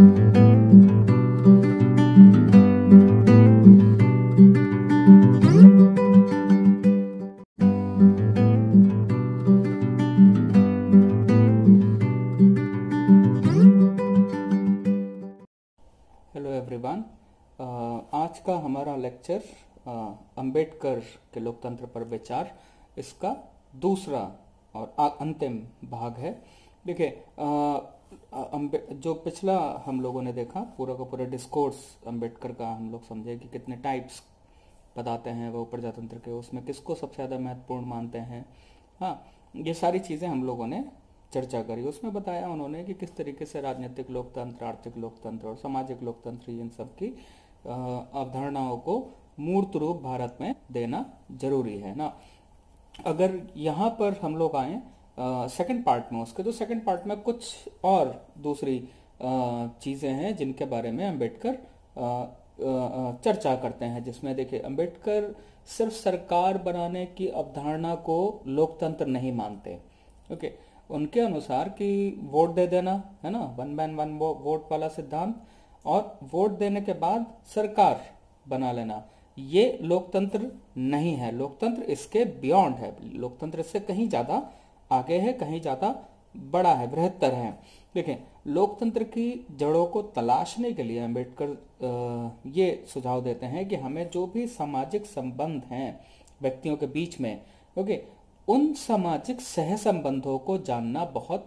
Hello everyone. आज का हमारा लेक्चर अंबेडकर के लोकतंत्र पर विचार, इसका दूसरा और अंतिम भाग है। देखिए, जो पिछला हम लोगों ने देखा पूरा का पूरा डिस्कोर्स अंबेडकर का, हम लोग समझे कि कितने टाइप्स बताते हैं वो प्रजातंत्र के, उसमें किसको सबसे ज़्यादा महत्वपूर्ण मानते हैं। हाँ, ये सारी चीज़ें हम लोगों ने चर्चा करी। उसमें बताया उन्होंने कि किस तरीके से राजनीतिक लोकतंत्र, आर्थिक लोकतंत्र और सामाजिक लोकतंत्र, इन सब की अवधारणाओं को मूर्त रूप भारत में देना जरूरी है ना। अगर यहाँ पर हम लोग आए सेकंड पार्ट में उसके, तो सेकंड पार्ट में कुछ और दूसरी चीज़ें हैं जिनके बारे में अंबेडकर चर्चा करते हैं। जिसमें देखिए, अंबेडकर सिर्फ सरकार बनाने की अवधारणा को लोकतंत्र नहीं मानते। ओके, उनके अनुसार कि वोट दे देना है ना, वन मैन वन वोट वाला सिद्धांत, और वोट देने के बाद सरकार बना लेना, ये लोकतंत्र नहीं है। लोकतंत्र इसके बियॉन्ड है, लोकतंत्र इससे कहीं ज्यादा आगे है, कहीं ज्यादा बड़ा है, बृहत्तर है। देखें, लोकतंत्र की जड़ों को तलाशने के लिए अंबेडकर ये सुझाव देते हैं कि हमें जो भी सामाजिक संबंध हैं व्यक्तियों के बीच में, ओके, उन सामाजिक सह संबंधों को जानना बहुत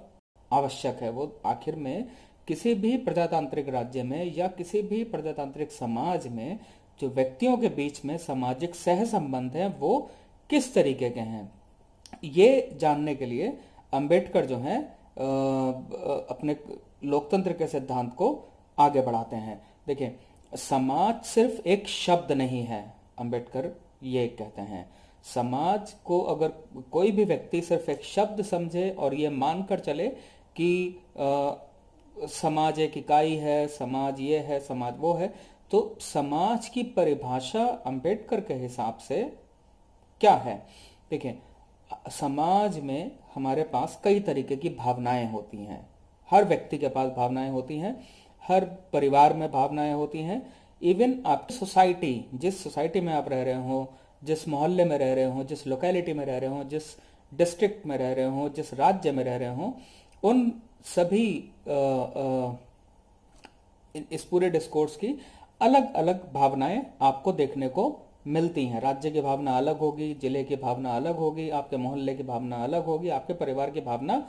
आवश्यक है। वो आखिर में किसी भी प्रजातांत्रिक राज्य में या किसी भी प्रजातांत्रिक समाज में जो व्यक्तियों के बीच में सामाजिक सह संबंध है वो किस तरीके के हैं, ये जानने के लिए अंबेडकर जो है अपने लोकतंत्र के सिद्धांत को आगे बढ़ाते हैं। देखिए, समाज सिर्फ एक शब्द नहीं है, अंबेडकर ये कहते हैं। समाज को अगर कोई भी व्यक्ति सिर्फ एक शब्द समझे और ये मानकर चले कि समाज एक इकाई है, समाज ये है, समाज वो है, तो समाज की परिभाषा अंबेडकर के हिसाब से क्या है? देखिए, समाज में हमारे पास कई तरीके की भावनाएं होती हैं। हर व्यक्ति के पास भावनाएं होती हैं, हर परिवार में भावनाएं होती हैं। इवन आपकी सोसाइटी, जिस सोसाइटी में आप रह रहे हो, जिस मोहल्ले में रह रहे हो, जिस लोकेलिटी में रह रहे हो, जिस डिस्ट्रिक्ट में रह रहे हो, जिस राज्य में रह रहे हो, उन सभी इस पूरे डिस्कोर्स की अलग अलग भावनाएं आपको देखने को मिलती हैं। राज्य की भावना अलग होगी, जिले की भावना अलग होगी, आपके मोहल्ले की भावना अलग होगी, आपके परिवार की भावना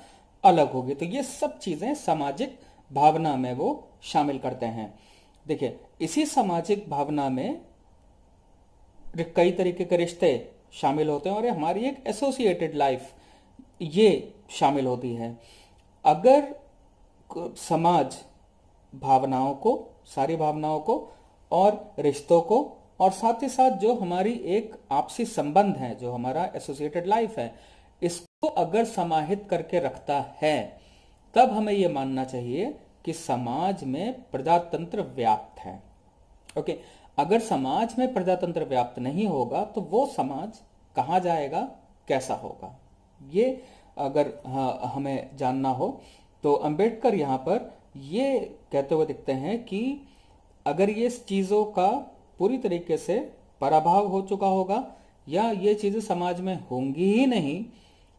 अलग होगी। तो ये सब चीजें सामाजिक भावना में वो शामिल करते हैं। देखिए, इसी सामाजिक भावना में कई तरीके के रिश्ते शामिल होते हैं और हमारी एक एसोसिएटेड लाइफ ये शामिल होती है। अगर समाज भावनाओं को, सारी भावनाओं को और रिश्तों को, और साथ ही साथ जो हमारी एक आपसी संबंध है, जो हमारा एसोसिएटेड लाइफ है, इसको अगर समाहित करके रखता है, तब हमें यह मानना चाहिए कि समाज में प्रजातंत्र व्याप्त है। ओके, अगर समाज में प्रजातंत्र व्याप्त नहीं होगा तो वो समाज कहाँ जाएगा, कैसा होगा, ये अगर हमें जानना हो तो अंबेडकर यहाँ पर ये कहते हुए दिखते हैं कि अगर ये चीजों का पूरी तरीके से पराभव हो चुका होगा या ये चीजें समाज में होंगी ही नहीं,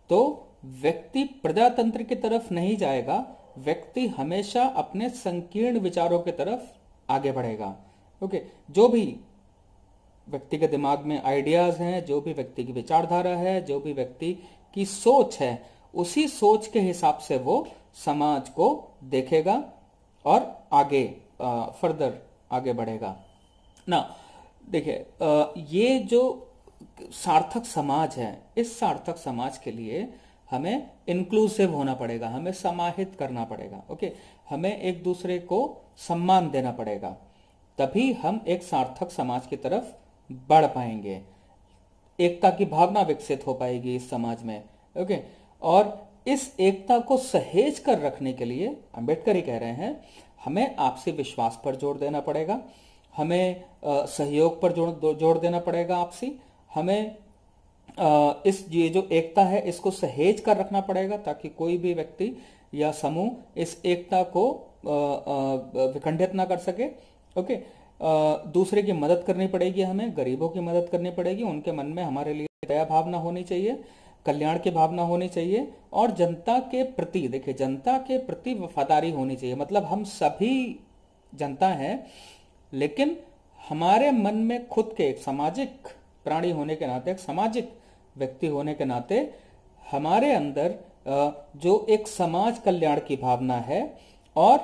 तो व्यक्ति प्रजातंत्र की तरफ नहीं जाएगा, व्यक्ति हमेशा अपने संकीर्ण विचारों की तरफ आगे बढ़ेगा। ओके, जो भी व्यक्ति के दिमाग में आइडियाज हैं, जो भी व्यक्ति की विचारधारा है, जो भी व्यक्ति की सोच है, उसी सोच के हिसाब से वो समाज को देखेगा और आगे फर्दर आगे बढ़ेगा ना। देखिए, ये जो सार्थक समाज है, इस सार्थक समाज के लिए हमें इंक्लूसिव होना पड़ेगा, हमें समाहित करना पड़ेगा। ओके, हमें एक दूसरे को सम्मान देना पड़ेगा, तभी हम एक सार्थक समाज की तरफ बढ़ पाएंगे, एकता की भावना विकसित हो पाएगी इस समाज में। ओके, और इस एकता को सहेज कर रखने के लिए अंबेडकर ही कह रहे हैं, हमें आपसी विश्वास पर जोर देना पड़ेगा, हमें सहयोग पर जोर देना पड़ेगा आपसी, हमें इस ये जो एकता है इसको सहेज कर रखना पड़ेगा ताकि कोई भी व्यक्ति या समूह इस एकता को विखंडित ना कर सके। ओके, दूसरे की मदद करनी पड़ेगी, हमें गरीबों की मदद करनी पड़ेगी, उनके मन में हमारे लिए दया भावना होनी चाहिए, कल्याण की भावना होनी चाहिए, और जनता के प्रति, देखिए जनता के प्रति वफादारी होनी चाहिए। मतलब हम सभी जनता हैं, लेकिन हमारे मन में खुद के एक सामाजिक प्राणी होने के नाते, एक सामाजिक व्यक्ति होने के नाते हमारे अंदर जो एक समाज कल्याण की भावना है और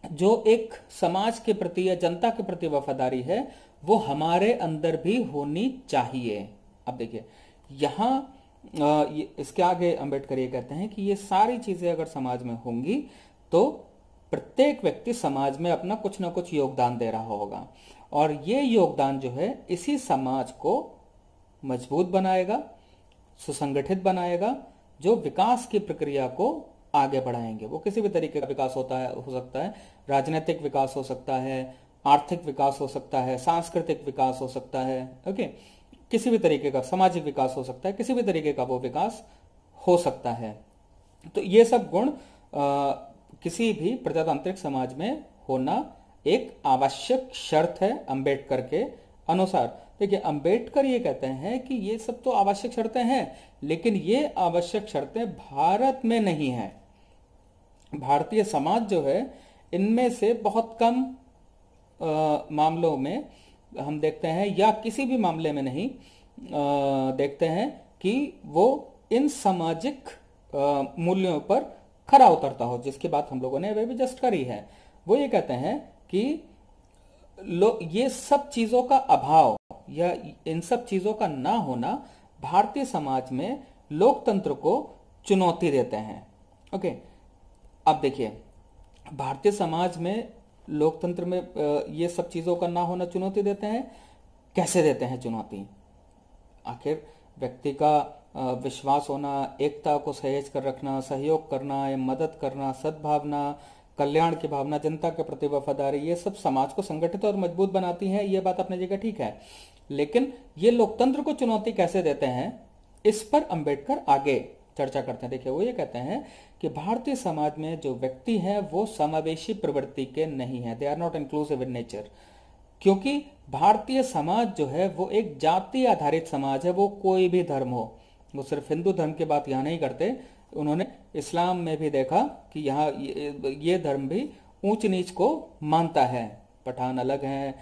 जो एक समाज के प्रति या जनता के प्रति वफादारी है, वो हमारे अंदर भी होनी चाहिए। अब देखिए यहां इसके आगे अंबेडकर ये कहते हैं कि ये सारी चीजें अगर समाज में होंगी तो प्रत्येक व्यक्ति समाज में अपना कुछ ना कुछ योगदान दे रहा होगा, और ये योगदान जो है इसी समाज को मजबूत बनाएगा, सुसंगठित बनाएगा, जो विकास की प्रक्रिया को आगे बढ़ाएंगे। वो किसी भी तरीके का विकास हो सकता है, राजनीतिक विकास हो सकता है, आर्थिक विकास हो सकता है, सांस्कृतिक विकास हो सकता है, ओके, किसी भी तरीके का सामाजिक विकास हो सकता है, किसी भी तरीके का वो विकास हो सकता है। तो ये सब गुण किसी भी प्रजातांत्रिक समाज में होना एक आवश्यक शर्त है अंबेडकर के अनुसार। देखिए अंबेडकर ये कहते हैं कि ये सब तो आवश्यक शर्तें हैं, लेकिन ये आवश्यक शर्तें भारत में नहीं है। भारतीय समाज जो है इनमें से बहुत कम मामलों में हम देखते हैं, या किसी भी मामले में नहीं देखते हैं कि वो इन सामाजिक मूल्यों पर खरा उतरता हो, जिसकी बात हम लोगों ने अभी भी जस्ट करी है। वो ये कहते हैं कि ये सब चीजों का अभाव या इन सब चीजों का ना होना भारतीय समाज में लोकतंत्र को चुनौती देते हैं। ओके, अब देखिए भारतीय समाज में लोकतंत्र में ये सब चीजों का ना होना चुनौती देते हैं। कैसे देते हैं चुनौती? आखिर व्यक्ति का विश्वास होना, एकता को सहेज कर रखना, सहयोग करना, मदद करना, सद्भावना, कल्याण की भावना, जनता के प्रति वफादारी, ये सब समाज को संगठित और मजबूत बनाती हैं। ये बात अपनी जगह ठीक है, लेकिन ये लोकतंत्र को चुनौती कैसे देते हैं, इस पर अंबेडकर आगे चर्चा करते हैं। देखिए वो ये कहते हैं कि भारतीय समाज में जो व्यक्ति हैं वो समावेशी प्रवृत्ति के नहीं है, they are not inclusive in nature. क्योंकि भारतीय समाज जो है वो एक जाति आधारित समाज है। वो कोई भी धर्म हो, वो सिर्फ हिंदू धर्म की बात यहाँ नहीं करते, उन्होंने इस्लाम में भी देखा कि यहाँ ये धर्म भी ऊंच नीच को मानता है। पठान अलग हैं,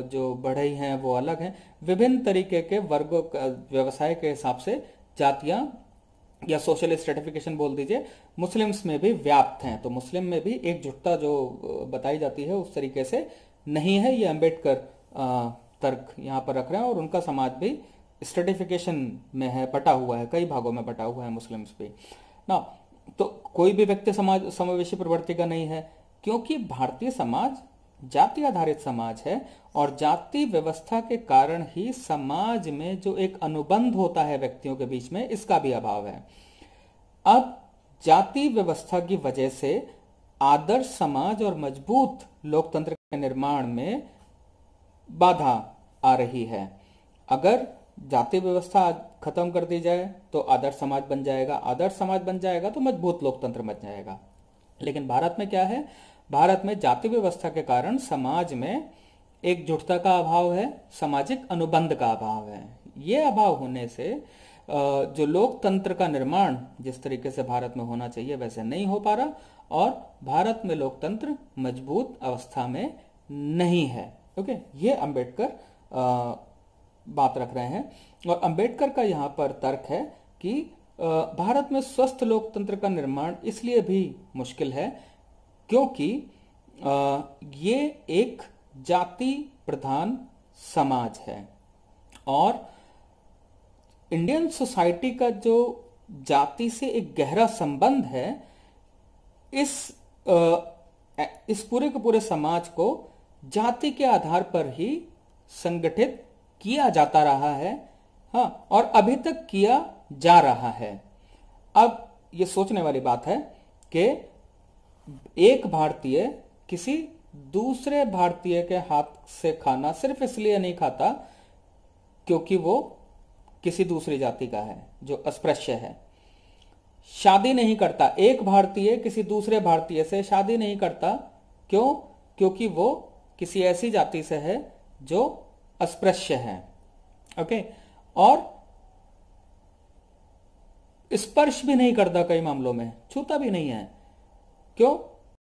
जो बढ़ई हैं वो अलग हैं, विभिन्न तरीके के वर्गों व्यवसाय के हिसाब से जातियां या सोशल स्ट्रेटिफिकेशन बोल दीजिए मुस्लिम्स में भी व्याप्त हैं। तो मुस्लिम में भी एकजुटता जो बताई जाती है उस तरीके से नहीं है। ये अंबेडकर तर्क यहाँ पर रख रहे हैं, और उनका समाज भी स्ट्रेटिफिकेशन में है, बटा हुआ है, कई भागों में बटा हुआ है मुस्लिम्स भी ना। तो कोई भी व्यक्ति समाज समावेशी प्रवृत्ति का नहीं है, क्योंकि भारतीय समाज जाति आधारित समाज है, और जाति व्यवस्था के कारण ही समाज में जो एक अनुबंध होता है व्यक्तियों के बीच में, इसका भी अभाव है। अब जाति व्यवस्था की वजह से आदर्श समाज और मजबूत लोकतंत्र के निर्माण में बाधा आ रही है। अगर जाति व्यवस्था खत्म कर दी जाए तो आदर्श समाज बन जाएगा, आदर्श समाज बन जाएगा तो मजबूत लोकतंत्र बन जाएगा। लेकिन भारत में क्या है, भारत में जाति व्यवस्था के कारण समाज में एकजुटता का अभाव है, सामाजिक अनुबंध का अभाव है। ये अभाव होने से जो लोकतंत्र का निर्माण जिस तरीके से भारत में होना चाहिए वैसे नहीं हो पा रहा, और भारत में लोकतंत्र मजबूत अवस्था में नहीं है। ओके, ये अंबेडकर बात रख रहे हैं, और अंबेडकर का यहाँ पर तर्क है कि भारत में स्वस्थ लोकतंत्र का निर्माण इसलिए भी मुश्किल है क्योंकि ये एक जाति प्रधान समाज है, और इंडियन सोसाइटी का जो जाति से एक गहरा संबंध है, इस पूरे के पूरे समाज को जाति के आधार पर ही संगठित किया जाता रहा है, हाँ, और अभी तक किया जा रहा है। अब ये सोचने वाली बात है कि एक भारतीय किसी दूसरे भारतीय के हाथ से खाना सिर्फ इसलिए नहीं खाता क्योंकि वो किसी दूसरी जाति का है जो अस्पृश्य है। शादी नहीं करता, एक भारतीय किसी दूसरे भारतीय से शादी नहीं करता। क्यों? क्योंकि वो किसी ऐसी जाति से है जो अस्पृश्य है। ओके, और स्पर्श भी नहीं करता, कई मामलों में छूता भी नहीं है। क्यों?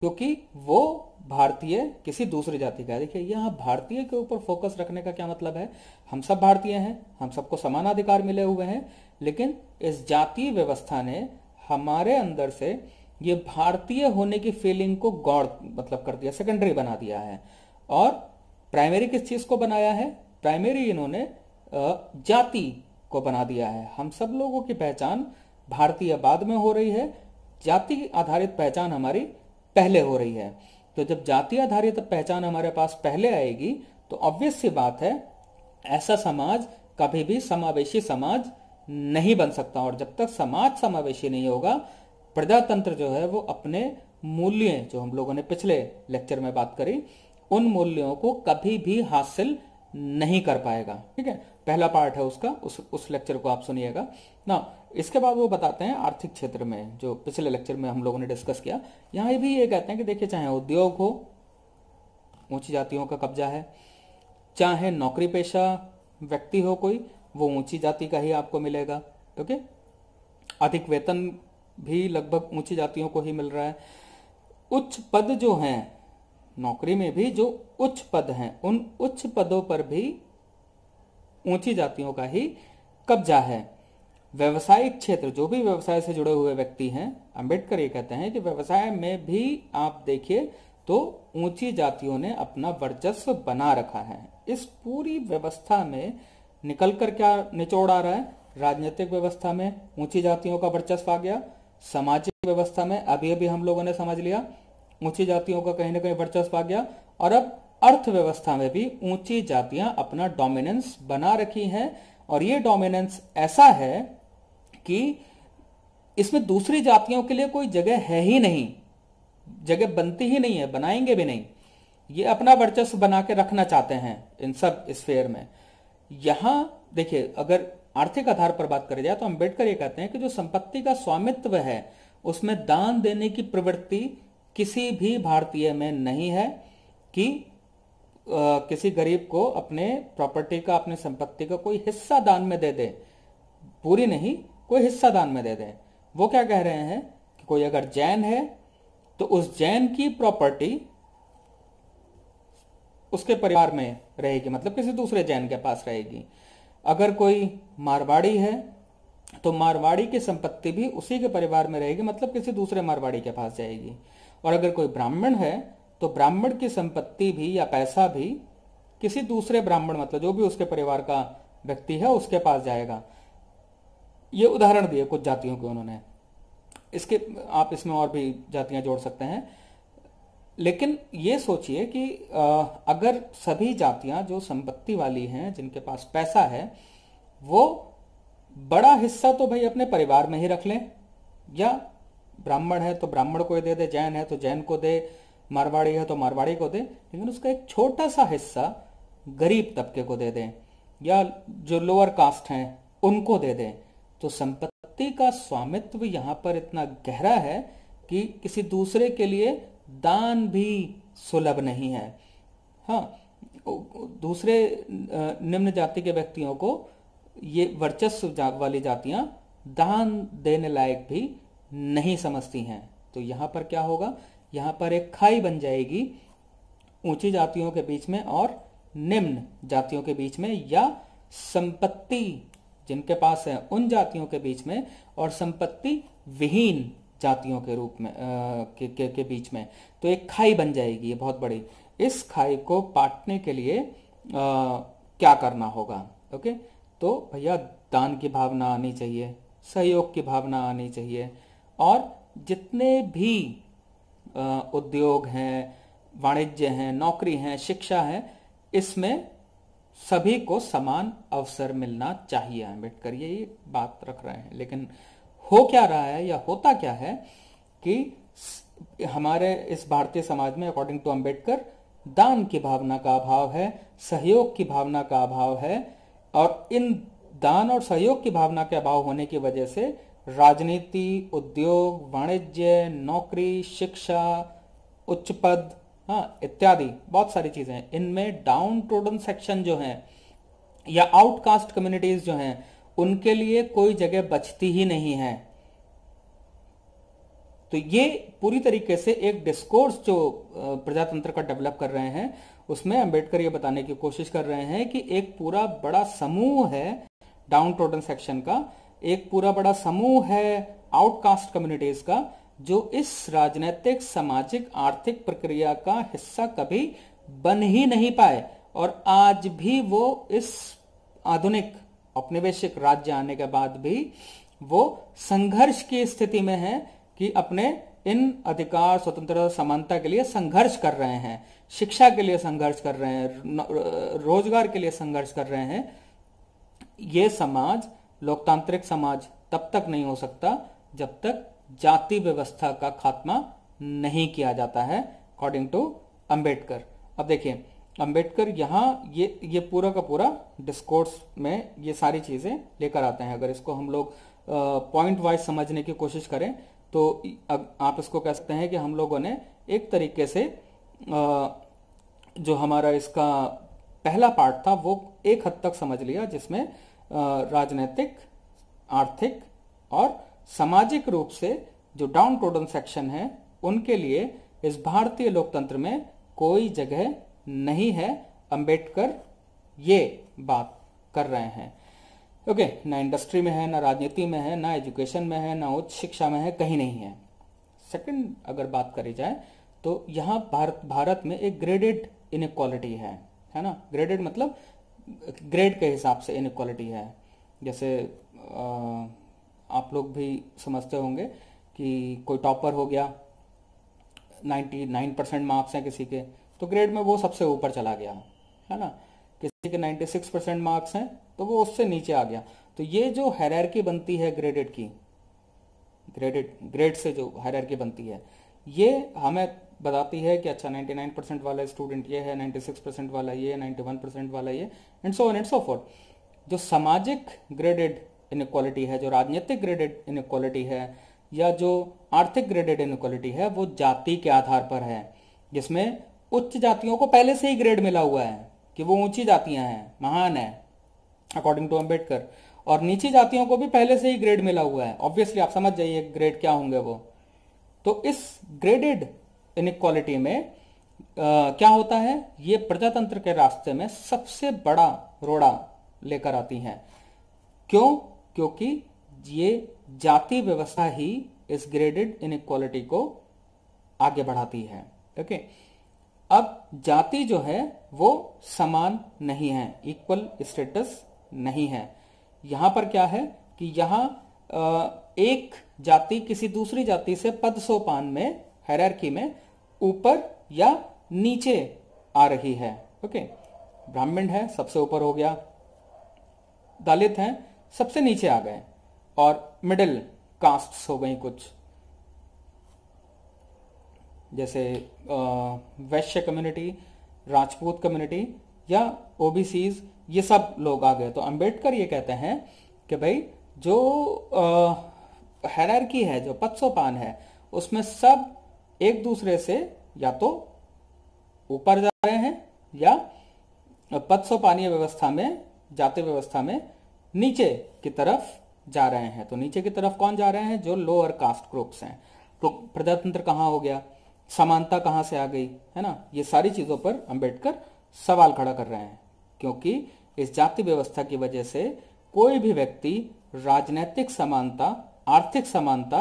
क्योंकि वो भारतीय किसी दूसरी जाति का है। देखिए, यहां भारतीय के ऊपर फोकस रखने का क्या मतलब है? हम सब भारतीय हैं, हम सबको समान अधिकार मिले हुए हैं, लेकिन इस जातीय व्यवस्था ने हमारे अंदर से ये भारतीय होने की फीलिंग को गौड़ मतलब कर दिया, सेकेंडरी बना दिया है। और प्राइमरी किस चीज को बनाया है? प्राइमरी इन्होंने जाति को बना दिया है। हम सब लोगों की पहचान भारतीय बाद में हो रही है, जाति आधारित पहचान हमारी पहले हो रही है। तो जब जाति आधारित पहचान हमारे पास पहले आएगी तो ऑब्वियस सी बात है, ऐसा समाज कभी भी समावेशी समाज नहीं बन सकता। और जब तक समाज समावेशी नहीं होगा, प्रजातंत्र जो है वो अपने मूल्य, जो हम लोगों ने पिछले लेक्चर में बात करी, उन मूल्यों को कभी भी हासिल नहीं कर पाएगा। ठीक है, पहला पार्ट है उसका, उस लेक्चर को आप सुनिएगा ना। इसके बाद वो बताते हैं आर्थिक क्षेत्र में, जो पिछले लेक्चर में हम लोगों ने डिस्कस किया। यहां भी ये कहते हैं कि देखिए, चाहे उद्योग हो, ऊंची जातियों का कब्जा है, चाहे नौकरी पेशा व्यक्ति हो कोई, वो ऊंची जाति का ही आपको मिलेगा। ओके, अधिक वेतन भी लगभग ऊंची जातियों को ही मिल रहा है। उच्च पद जो हैं नौकरी में भी, जो उच्च पद हैं, उन उच्च पदों पर भी ऊंची जातियों का ही कब्जा है। व्यवसायिक क्षेत्र, जो भी व्यवसाय से जुड़े हुए व्यक्ति हैं, अंबेडकर ये कहते हैं कि व्यवसाय में भी आप देखिए तो ऊंची जातियों ने अपना वर्चस्व बना रखा है। इस पूरी व्यवस्था में निकलकर क्या निचोड़ आ रहा है? राजनीतिक व्यवस्था में ऊंची जातियों का वर्चस्व आ गया, सामाजिक व्यवस्था में अभी अभी हम लोगों ने समझ लिया ऊंची जातियों का कहीं ना कहीं वर्चस्व आ गया, और अब अर्थव्यवस्था में भी ऊंची जातियां अपना डोमिनेंस बना रखी हैं। और ये डोमिनेंस ऐसा है कि इसमें दूसरी जातियों के लिए कोई जगह है ही नहीं, जगह बनती ही नहीं है, बनाएंगे भी नहीं। ये अपना वर्चस्व बना के रखना चाहते हैं इन सब स्फेयर में। यहां देखिए, अगर आर्थिक आधार पर बात करी जाए तो अंबेडकर ये कहते हैं कि जो संपत्ति का स्वामित्व है उसमें दान देने की प्रवृत्ति किसी भी भारतीय में नहीं है कि किसी गरीब को अपने प्रॉपर्टी का, अपने संपत्ति का कोई हिस्सा दान में दे दे, पूरी नहीं, कोई हिस्सा दान में दे दे। वो क्या कह रहे हैं कि कोई अगर जैन है तो उस जैन की प्रॉपर्टी उसके परिवार में रहेगी, मतलब किसी दूसरे जैन के पास रहेगी। अगर कोई मारवाड़ी है तो मारवाड़ी की संपत्ति भी उसी के परिवार में रहेगी, मतलब किसी दूसरे मारवाड़ी के पास जाएगी। और अगर कोई ब्राह्मण है तो ब्राह्मण की संपत्ति भी या पैसा भी किसी दूसरे ब्राह्मण, मतलब जो भी उसके परिवार का व्यक्ति है, उसके पास जाएगा। ये उदाहरण दिए कुछ जातियों के उन्होंने, इसके आप इसमें और भी जातियां जोड़ सकते हैं। लेकिन ये सोचिए कि अगर सभी जातियां जो संपत्ति वाली हैं, जिनके पास पैसा है, वो बड़ा हिस्सा तो भाई अपने परिवार में ही रख लें, या ब्राह्मण है तो ब्राह्मण को दे दे, जैन है तो जैन को दे, मारवाड़ी है तो मारवाड़ी को दे, लेकिन उसका एक छोटा सा हिस्सा गरीब तबके को दे दें, या जो लोअर कास्ट हैं उनको दे दें, तो संपत्ति का स्वामित्व यहां पर इतना गहरा है कि किसी दूसरे के लिए दान भी सुलभ नहीं है। हाँ, दूसरे निम्न जाति के व्यक्तियों को ये वर्चस्व वाली जातियां दान देने लायक भी नहीं समझती हैं। तो यहां पर क्या होगा? यहां पर एक खाई बन जाएगी ऊंची जातियों के बीच में और निम्न जातियों के बीच में, या संपत्ति जिनके पास है उन जातियों के बीच में और संपत्ति विहीन जातियों के रूप में के बीच में। तो एक खाई बन जाएगी ये बहुत बड़ी। इस खाई को पाटने के लिए क्या करना होगा? ओके, तो भैया दान की भावना आनी चाहिए, सहयोग की भावना आनी चाहिए, और जितने भी उद्योग हैं, वाणिज्य हैं, नौकरी हैं, शिक्षा है, इसमें सभी को समान अवसर मिलना चाहिए। अम्बेडकर ये बात रख रहे हैं। लेकिन हो क्या रहा है या होता क्या है कि हमारे इस भारतीय समाज में अकॉर्डिंग टू अम्बेडकर दान की भावना का अभाव है, सहयोग की भावना का अभाव है, और इन दान और सहयोग की भावना के अभाव होने की वजह से राजनीति, उद्योग, वाणिज्य, नौकरी, शिक्षा, उच्च पद, हाँ, इत्यादि बहुत सारी चीजें हैं। इनमें डाउन ट्रोडन सेक्शन जो है या आउटकास्ट कम्युनिटीज जो हैं, उनके लिए कोई जगह बचती ही नहीं है। तो ये पूरी तरीके से एक डिस्कोर्स जो प्रजातंत्र का डेवलप कर रहे हैं, उसमें अंबेडकर ये बताने की कोशिश कर रहे हैं कि एक पूरा बड़ा समूह है डाउन ट्रोडन सेक्शन का, एक पूरा बड़ा समूह है आउटकास्ट कम्युनिटीज का, जो इस राजनीतिक, सामाजिक, आर्थिक प्रक्रिया का हिस्सा कभी बन ही नहीं पाए, और आज भी वो इस आधुनिक औपनिवेशिक राज्य आने के बाद भी वो संघर्ष की स्थिति में है कि अपने इन अधिकार, स्वतंत्रता, समानता के लिए संघर्ष कर रहे हैं, शिक्षा के लिए संघर्ष कर रहे हैं, रोजगार के लिए संघर्ष कर रहे हैं। ये समाज, लोकतांत्रिक समाज तब तक नहीं हो सकता जब तक जाति व्यवस्था का खात्मा नहीं किया जाता है, अकॉर्डिंग टू अंबेडकर। अब देखिए, अंबेडकर यहाँ ये पूरा का पूरा डिस्कोर्स में ये सारी चीजें लेकर आते हैं। अगर इसको हम लोग पॉइंट वाइज समझने की कोशिश करें तो आप इसको कह सकते हैं कि हम लोगों ने एक तरीके से जो हमारा इसका पहला पार्ट था वो एक हद तक समझ लिया, जिसमें राजनीतिक, आर्थिक और सामाजिक रूप से जो डाउन ट्रोडन सेक्शन है उनके लिए इस भारतीय लोकतंत्र में कोई जगह नहीं है। अंबेडकर ये बात कर रहे हैं। ओके, ना इंडस्ट्री में है, ना राजनीति में है, ना एजुकेशन में है, ना उच्च शिक्षा में है, कहीं नहीं है। सेकंड अगर बात करी जाए तो यहाँ भारत में एक ग्रेडेड इनइक्वालिटी है ना। ग्रेडेड मतलब ग्रेड के हिसाब से इनइक्वालिटी है। जैसे आप लोग भी समझते होंगे कि कोई टॉपर हो गया, 99% मार्क्स हैं किसी के, तो ग्रेड में वो सबसे ऊपर चला गया, है ना। किसी के 96% मार्क्स हैं तो वो उससे नीचे आ गया। तो ये जो हायरार्की बनती है ग्रेडेड की, ग्रेड से जो हायरार्की बनती है, ये हमें बताती है कि अच्छा 99% वाला स्टूडेंट ये है, 96% वाला ये, 91% वाला ये, and so on and so fourth. जो सामाजिक ग्रेडेड इनइक्वालिटी है, जो राजनीतिक ग्रेडेड इनइक्वालिटी है, या जो आर्थिक ग्रेडेड इनइक्वालिटी है, वो जाति के आधार पर है, जिसमें उच्च जातियों को पहले से ही ग्रेड मिला हुआ है कि वो ऊंची जातियां हैं, महान है, अकॉर्डिंग टू अंबेडकर, और नीची जातियों को भी पहले से ही ग्रेड मिला हुआ है। ऑब्वियसली आप समझ जाइए ग्रेड क्या होंगे वो। तो इस ग्रेडेड इनइक्वालिटी में क्या होता है, ये प्रजातंत्र के रास्ते में सबसे बड़ा रोड़ा लेकर आती हैं। क्यों? क्योंकि ये जाति व्यवस्था ही इस ग्रेडेड इनइक्वालिटी को आगे बढ़ाती है। ओके, अब जाति जो है वो समान नहीं है, इक्वल स्टेटस नहीं है। यहां पर क्या है कि यहां एक जाति किसी दूसरी जाति से पद सोपान में, हायरार्की में ऊपर या नीचे आ रही है। ओके, ब्राह्मण है सबसे ऊपर हो गया, दलित हैं सबसे नीचे आ गए, और मिडिल कास्ट्स हो गई कुछ, जैसे वैश्य कम्युनिटी, राजपूत कम्युनिटी या ओबीसीज, ये सब लोग आ गए। तो अंबेडकर ये कहते हैं कि भाई जो हायरार्की है, जो पद सोपान है, उसमें सब एक दूसरे से या तो ऊपर जा रहे हैं या पद सोपानीय व्यवस्था में, जाति व्यवस्था में नीचे की तरफ जा रहे हैं। तो नीचे की तरफ कौन जा रहे हैं? जो लोअर कास्ट ग्रुप्स हैं। तो प्रजातंत्र कहां हो गया, समानता कहां से आ गई, है ना। ये सारी चीजों पर अंबेडकर सवाल खड़ा कर रहे हैं, क्योंकि इस जाति व्यवस्था की वजह से कोई भी व्यक्ति राजनीतिक समानता, आर्थिक समानता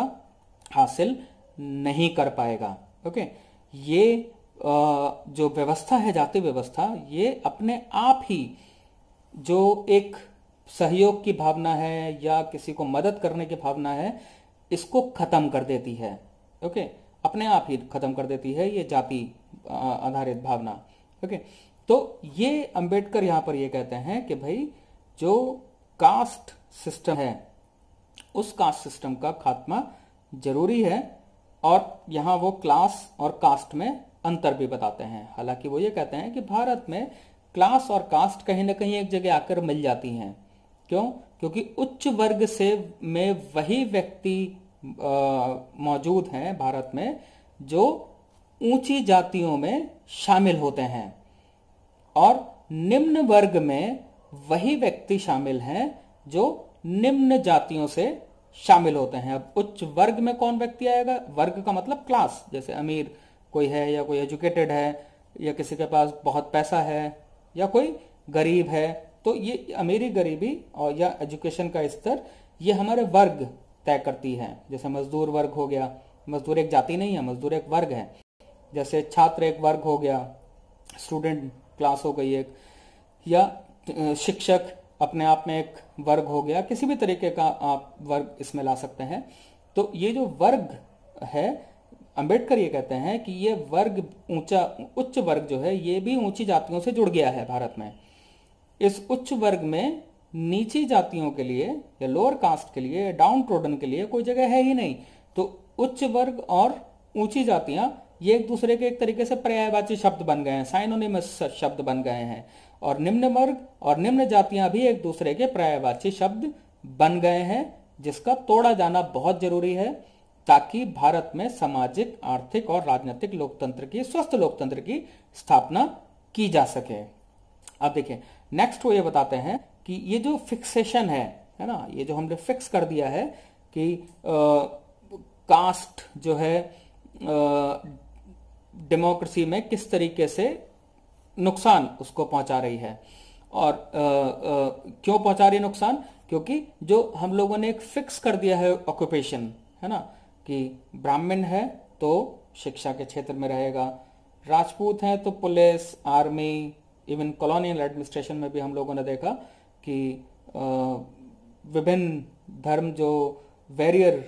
हासिल नहीं कर पाएगा। ओके, ये जो व्यवस्था है, जाति व्यवस्था, ये अपने आप ही जो एक सहयोग की भावना है या किसी को मदद करने की भावना है, इसको खत्म कर देती है। ओके, अपने आप ही खत्म कर देती है ये जाति आधारित भावना। ओके, तो ये अंबेडकर यहां पर ये कहते हैं कि भाई जो कास्ट सिस्टम है, उस कास्ट सिस्टम का खात्मा जरूरी है, और यहां वो क्लास और कास्ट में अंतर भी बताते हैं। हालांकि वो ये कहते हैं कि भारत में क्लास और कास्ट कहीं ना कहीं एक जगह आकर मिल जाती हैं, क्यों? क्योंकि उच्च वर्ग से में वही व्यक्ति मौजूद हैं भारत में जो ऊंची जातियों में शामिल होते हैं, और निम्न वर्ग में वही व्यक्ति शामिल हैं जो निम्न जातियों से शामिल होते हैं। अब उच्च वर्ग में कौन व्यक्ति आएगा? वर्ग का मतलब क्लास, जैसे अमीर कोई है या कोई एजुकेटेड है या किसी के पास बहुत पैसा है या कोई गरीब है, तो ये अमीरी गरीबी और या एजुकेशन का स्तर ये हमारे वर्ग तय करती है। जैसे मजदूर वर्ग हो गया, मजदूर एक जाति नहीं है, मजदूर एक वर्ग है। जैसे छात्र एक वर्ग हो गया, स्टूडेंट क्लास हो गई एक, या शिक्षक अपने आप में एक वर्ग हो गया। किसी भी तरीके का आप वर्ग इसमें ला सकते हैं। तो ये जो वर्ग है, अंबेडकर ये कहते हैं कि ये वर्ग उच्च वर्ग जो है ये भी ऊंची जातियों से जुड़ गया है भारत में। इस उच्च वर्ग में नीची जातियों के लिए या लोअर कास्ट के लिए, डाउन ट्रोडन के लिए कोई जगह है ही नहीं। तो उच्च वर्ग और ऊंची जातियां ये एक दूसरे के एक तरीके से पर्यायवाची शब्द बन गए हैं, साइनोनिमस शब्द बन गए हैं। और निम्न वर्ग और निम्न जातियां भी एक दूसरे के पर्यायवाची शब्द बन गए हैं, जिसका तोड़ा जाना बहुत जरूरी है ताकि भारत में सामाजिक, आर्थिक और राजनीतिक लोकतंत्र की, स्वस्थ लोकतंत्र की स्थापना की जा सके। अब देखिए नेक्स्ट वो ये बताते हैं कि ये जो फिक्सेशन है ना, ये जो हमने फिक्स कर दिया है कि कास्ट जो है डेमोक्रेसी में किस तरीके से नुकसान उसको पहुंचा रही है। और क्यों पहुंचा रही है नुकसान? क्योंकि जो हम लोगों ने एक फिक्स कर दिया है ऑक्यूपेशन, है ना, कि ब्राह्मण है तो शिक्षा के क्षेत्र में रहेगा, राजपूत है तो police, army, even colonial administration में भी हम लोगों ने देखा कि विभिन्न धर्म जो वेरियर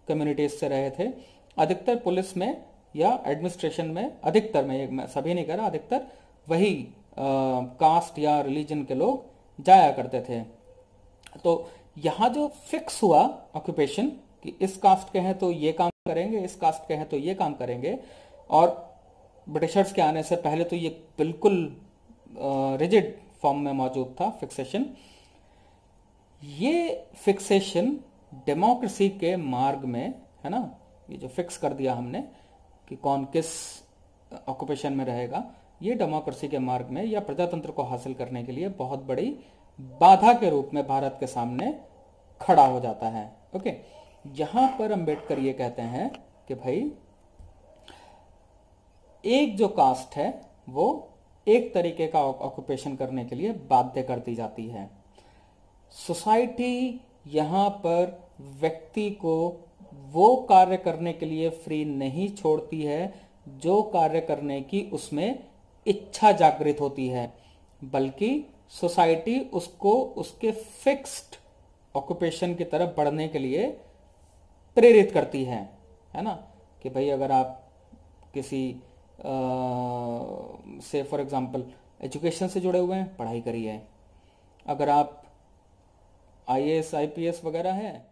कम्युनिटीज से रहे थे, अधिकतर पुलिस में या एडमिनिस्ट्रेशन में, अधिकतर में, मैं सभी नहीं कह रहा, अधिकतर वही कास्ट या रिलीजन के लोग जाया करते थे। तो यहाँ जो फिक्स हुआ ऑक्यूपेशन कि इस कास्ट के हैं तो ये काम करेंगे, इस कास्ट के हैं तो ये काम करेंगे, और ब्रिटिशर्स के आने से पहले तो ये बिल्कुल रिजिड फॉर्म में मौजूद था फिक्सेशन। ये फिक्सेशन डेमोक्रेसी के मार्ग में, है ना, ये जो फिक्स कर दिया हमने कि कौन किस ऑक्यूपेशन में रहेगा, ये डेमोक्रेसी के मार्ग में या प्रजातंत्र को हासिल करने के लिए बहुत बड़ी बाधा के रूप में भारत के सामने खड़ा हो जाता है। ओके, यहां पर अंबेडकर ये कहते हैं कि भाई एक जो कास्ट है वो एक तरीके का ऑक्यूपेशन करने के लिए बाध्य कर दी जाती है। सोसाइटी यहां पर व्यक्ति को वो कार्य करने के लिए फ्री नहीं छोड़ती है जो कार्य करने की उसमें इच्छा जागृत होती है, बल्कि सोसाइटी उसको उसके फिक्स्ड ऑक्यूपेशन की तरफ बढ़ने के लिए प्रेरित करती है ना, कि भाई अगर आप किसी से फॉर एग्जांपल एजुकेशन से जुड़े हुए हैं, पढ़ाई करिए। अगर आप आईएएस, आईपीएस वगैरह हैं